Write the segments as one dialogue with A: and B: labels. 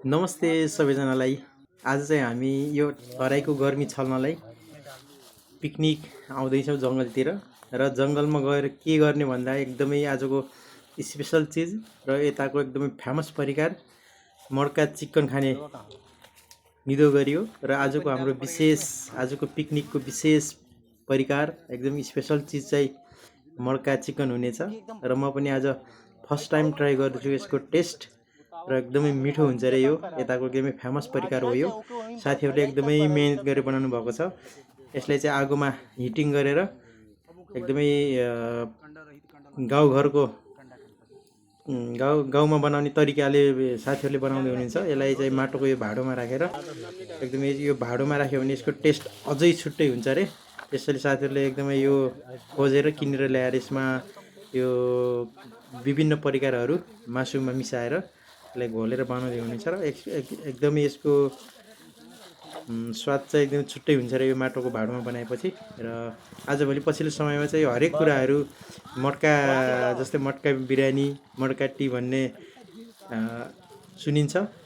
A: नमस्ते सबैजनालाई। आज चाहिँ हामी यो तराईको गर्मी छल्नलाई पिकनिक आउँदैछौँ जङ्गलतिर र जङ्गलमा गएर के गर्ने भन्दा एकदमै आजको स्पेसल चिज र यताको एकदमै फेमस परिकार मड्का चिकन खाने निदो गरियो र आजको हाम्रो आजको पिकनिकको विशेष परिकार एकदम स्पेसल चिज चाहिँ मड्का चिकन हुनेछ र म पनि आज फर्स्ट टाइम ट्राई गर्दैछु यसको टेस्ट र एकदमै मिठो हुन्छ रे यो यताको एकदमै फेमस परिकार हो यो। साथीहरूले एकदमै मेहनत गरेर बनाउनु भएको छ। यसलाई चाहिँ आगोमा हिटिङ गरेर एकदमै गाउँघरको गाउँमा बनाउने तरिकाले साथीहरूले बनाउँदै हुनुहुन्छ। यसलाई चाहिँ माटोको यो भाँडोमा राखेर एकदमै यो भाँडोमा राख्यो भने यसको टेस्ट अझै छुट्टै हुन्छ रे। त्यसैले साथीहरूले एकदमै यो खोजेर किनेर ल्याएर यसमा यो विभिन्न परिकारहरू मासुमा मिसाएर यसलाई घोलेर बनाउँदै हुनुहुन्छ र एकदमै यसको स्वाद चाहिँ एकदम छुट्टै हुन्छ र यो माटोको भाँडोमा बनाएपछि। र आजभोलि पछिल्लो समयमा चाहिँ हरेक कुराहरू मड्का जस्तै मड्का बिरयानी मड्का टी भन्ने सुनिन्छ।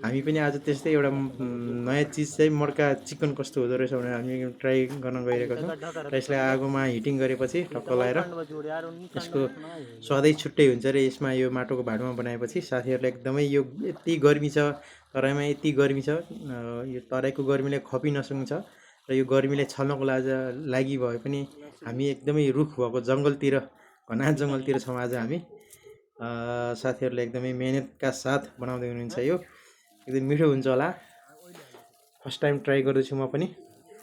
A: हामी पनि आज त्यस्तै एउटा नयाँ चिज चाहिँ मड्का चिकन कस्तो हुँदो रहेछ भनेर हामी ट्राई गर्न गइरहेको छौँ र यसलाई आगोमा हिटिङ गरेपछि टक्क लगाएर यसको स्वादै छुट्टै हुन्छ र यसमा यो माटोको भाँडोमा बनाएपछि। साथीहरूलाई एकदमै यो यति गर्मी छ, तराईमा यति गर्मी छ, यो तराईको गर्मीलाई खपि नसक्नु छ र यो गर्मीलाई छल्नको लागि भए पनि हामी एकदमै रुख भएको जङ्गलतिर घना जङ्गलतिर छौँ आज हामी। साथीहरूले एकदमै मेहनतका साथ बनाउँदै हुनुहुन्छ। यो एकदम मिठो हुन्छ होला। फर्स्ट टाइम ट्राई गर्दैछु म पनि।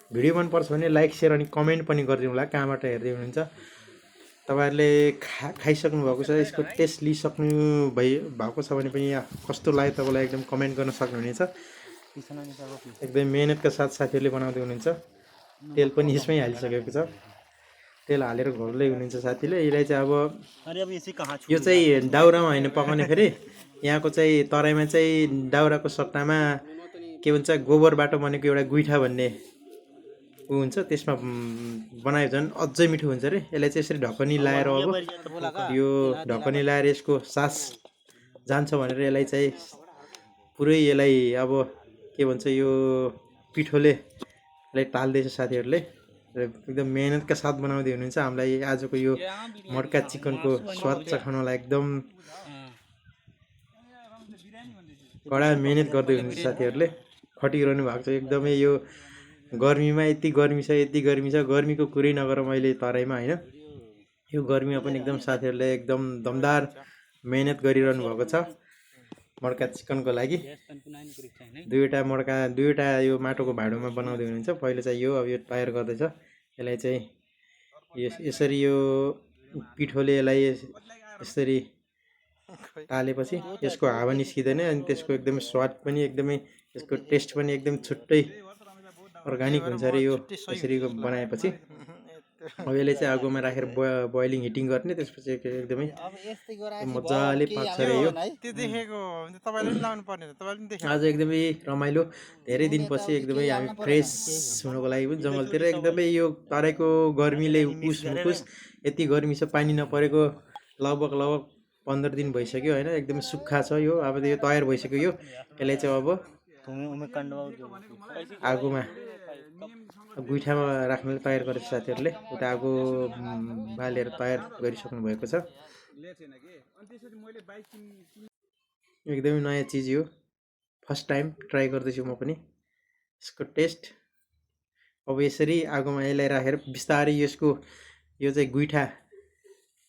A: भिडियो मनपर्छ भने लाइक सेयर अनि कमेन्ट पनि गरिदिनु होला कहाँबाट हेर्दै हुनुहुन्छ। तपाईँहरूले खाइसक्नु भएको छ, यसको टेस्ट लिइसक्नु भएको छ भने पनि कस्तो लाग्यो तपाईँलाई एकदम कमेन्ट गर्न सक्नुहुनेछ। एकदम मेहनतका साथ साथीहरूले बनाउँदै हुनुहुन्छ। तेल पनि यसमै हालिसकेको छ, तेल हालेर घोल्दै हुनुहुन्छ साथीले। यसलाई चाहिँ अब यो चाहिँ दाउरामा होइन पकाउने, फेरि यहाँको चाहिँ तराईमा चाहिँ दाउराको सट्टामा के भन्छ गोबरबाट बनेको एउटा गुइठा भन्ने ऊ हुन्छ, त्यसमा बनायो झन् अझै मिठो हुन्छ रे। यसलाई चाहिँ यसरी ढकनी लाएर अब यो ढकनी लाएर यसको सास जान्छ भनेर यसलाई चाहिँ पुरै यसलाई अब के भन्छ यो पिठोले यसलाई टाल्दैछ साथीहरूले र एकदम मेहनतका साथ बनाउँदै हुनुहुन्छ। हामीलाई आजको यो मड्का चिकनको स्वाद चखाउनलाई एकदम कडा मेहनत गर्दै हुनुहुन्छ साथीहरूले, खटिरहनु भएको छ। एकदमै यो गर्मीमा यति गर्मी छ, गर्मीको कुरै नगरौँ अहिले तराईमा होइन। यो गर्मीमा पनि एकदम साथीहरूले एकदम दमदार मेहनत गरिरहनु भएको छ मड्का चिकनको लागि। दुईवटा यो माटोको भाँडोमा बनाउँदै हुनुहुन्छ। पहिलो चाहिँ यो अब यो तयार गर्दैछ। यसलाई चाहिँ यसरी यो पिठोले यसलाई यसरी टालेपछि यसको हावा निस्किँदैन अनि त्यसको एकदमै स्वाद पनि एकदमै यसको टेस्ट पनि एकदम छुट्टै अर्ग्यानिक हुन्छ अरे यो यसरी बनाएपछि। अब यसले चाहिँ आगोमा राखेर बोइलिङ हिटिङ गर्ने, त्यसपछि एकदमै मजाले पाक्छ अरे यो। आज एकदमै रमाइलो, धेरै दिनपछि एकदमै हामी फ्रेस हुनको लागि पनि जङ्गलतिर एकदमै यो तराईको गर्मीले उकुस यति गर्मी छ, पानी नपरेको लगभग 15 दिन भइसक्यो होइन। एकदमै सुक्खा छ यो, अब यो तयार भइसक्यो यो। यसलाई चाहिँ अब आगोमा गुइठामा राख्नलाई तयार गरेको साथीहरूले उता आगो बालेर तयार गरिसक्नु भएको छ। एकदमै नयाँ चिज यो, फर्स्ट टाइम ट्राई गर्दैछु म पनि। यसको टेस्ट अब यसरी आगोमा यसलाई राखेर बिस्तारै यो चाहिँ गुइठा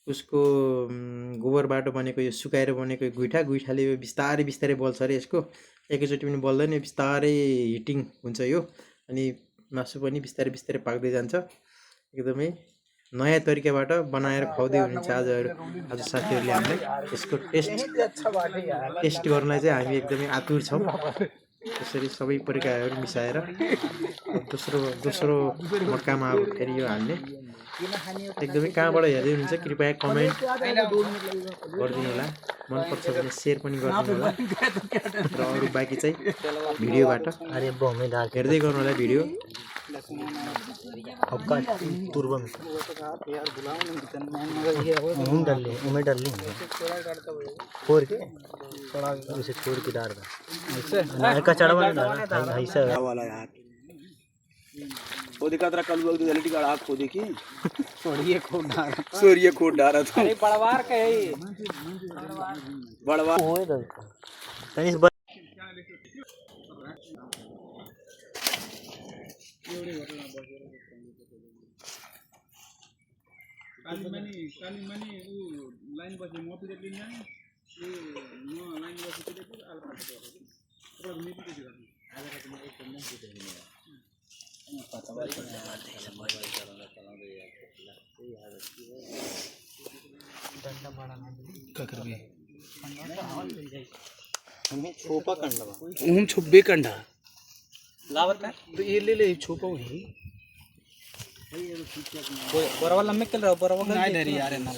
A: उसको गोबरबाट बनेको यो सुकाएर बनेको गुइठाले यो बिस्तारै बल्छ अरे। यसको एकैचोटि पनि बल्दैन, बिस्तारै हिटिङ हुन्छ यो अनि मासु पनि बिस्तारै पाक्दै जान्छ। एकदमै नयाँ तरिकाबाट बनाएर खुवाउँदै हुनुहुन्छ आज साथीहरूले हामीलाई। यसको टेस्ट गर्नलाई चाहिँ हामी एकदमै आतुर छौँ। त्यसरी सबै परिकारहरू मिसाएर दोस्रो मड्कामा अब फेरि यो हाल्ने। एकदमै कहाँबाट हेर्दै हुनुहुन्छ कृपया कमेन्ट गरिदिनु होला, मनपर्छ भने सेयर पनि गरिदिनु होला र अरू बाँकी चाहिँ भिडियोबाट हेर्दै गर्नु होला भिडियो।
B: आपका तुरबा में हम डाल ले उमें डाल ली फोड़ के थोड़ा उसे छोड़ के डाल दे ऐसे ना का चढ़ा वाला डाला ऐसा
C: वाला यार वो दिखा तेरा कल वो रियलिटी का आग को देखी सोरिये खोद डाला था
A: अरे बड़वार का है
C: बड़वा
B: होए दो तनिस
D: काली मनी वो लाइन बजे मोती देख लिया ये नो लाइन बजे देख लिया अलग अलग तो नीति के जगह अलग अलग में एक नहीं दे देंगे पता वाली सब डंडा बड़ा ना क्या कर बे
B: हमें छोपा कंडा
C: हम छुब्बे कंडा
B: लावत है
C: तो ये ले ले छुपा वही
B: बराबर लम्बे चल रहा बराबर
C: नहीं दे रही यार ना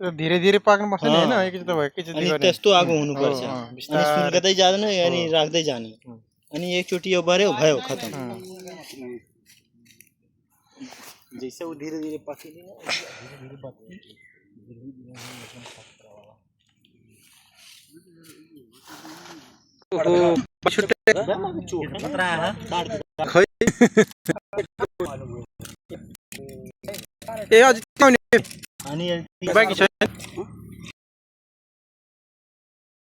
A: धीरे धीरे पाक्न पर्छ नि हैन एकैचोटि त एकैचोटि
B: अनि
A: गरे
B: त्यस्तो आगो हुनुपर्छ अनि सुल्कदै जाँदैन अनि राख्दै जाने अनि एकचोटि यो बर्यो भयो खतम जैसे वो धीरे धीरे पकेगी ना धीरे धीरे पकती
A: ए अझै
B: अनि
A: बाँकी छ